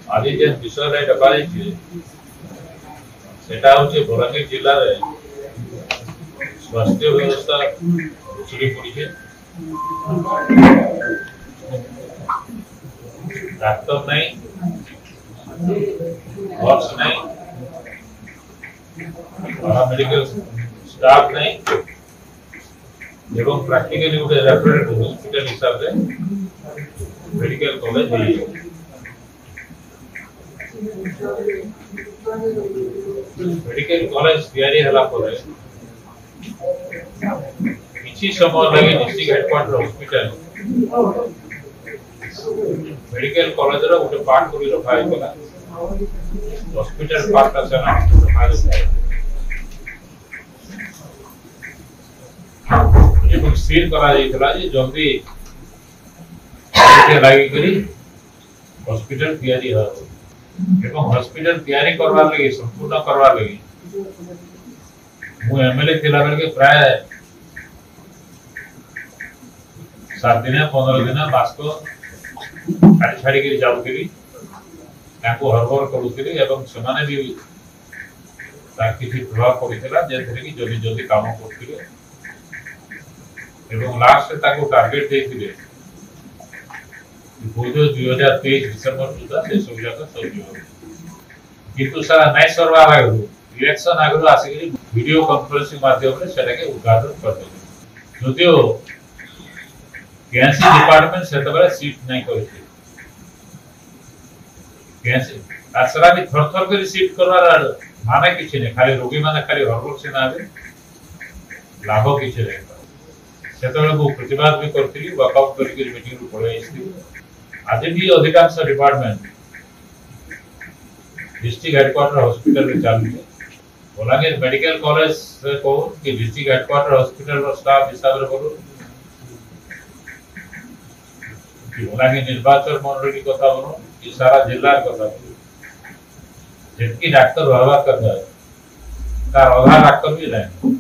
आज जे विषय डकाई सेटा होचे बलांगीर जिल्ला रे स्वास्थ्य व्यवस्था उछली पड़ी है। डॉक्टर नहीं, नर्स नहीं, पैरामेडिकल स्टाफ नहीं एवं प्रैक्टिकली गोटे रेफरेंट हॉस्पिटल हिसाब से मेडिकल कॉलेज है। मेडिकल कॉलेज तैयारी हला परे किछि समय लगे district headquarter hospital medical college रो गोटे पार्ट करी रखा हैला। हॉस्पिटल पार्ट का सेना रखा है एवं सील करा जाइतला जे जल्दी के लागि करी हॉस्पिटल तैयारी हो एवं हॉस्पिटल तैयारी करवा लगी संपूर्ण करवा लगी मु एमएलए थिला बेल के प्राय 7 दिन 15 दिन बास्को छाड़ी छाड़ी के जाउतिली ताको हरबर करूतिली एवं समाने भी ताकि प्रभाव पड़ितला जे थरे कि जल्दी जल्दी काम करतिले एवं लास्ट ताको टारगेट देतिले बोधो 2023 डिसेंबर सुधा से सब जगह सब किंतु सारा नाइ सरवा लागो इलेक्शन आगु आसी वीडियो कॉन्फ्रेंसिंग माध्यम रे सेटा के उद्घाटन करते जदियो कैंसी डिपार्टमेंट से तबरे सीट नहीं करते कैंसी आसरा भी थर थर कर सीट करवार माने किछि नै खाली रोगी माने खाली हरबर से ना आबे लाभ किछि नै सेतबे को प्रतिवाद भी करथिली वर्कआउट करके मीटिंग रो पळे आइछि। आज भी अधिकांश डिपार्टमेंट डिस्ट्रिक्ट हेडक्वार्टर हॉस्पिटल में चालू है। बलांगीर मेडिकल कॉलेज से को कि डिस्ट्रिक्ट हेडक्वार्टर हॉस्पिटल रो स्टाफ हिसाब रे बोलो कि बलांगीर निर्वाचन मंडली कथा बोलो कि सारा जिला कथा बोलो जेतकी डॉक्टर व्यवहार करता है तार आधा डॉक्टर भी नहीं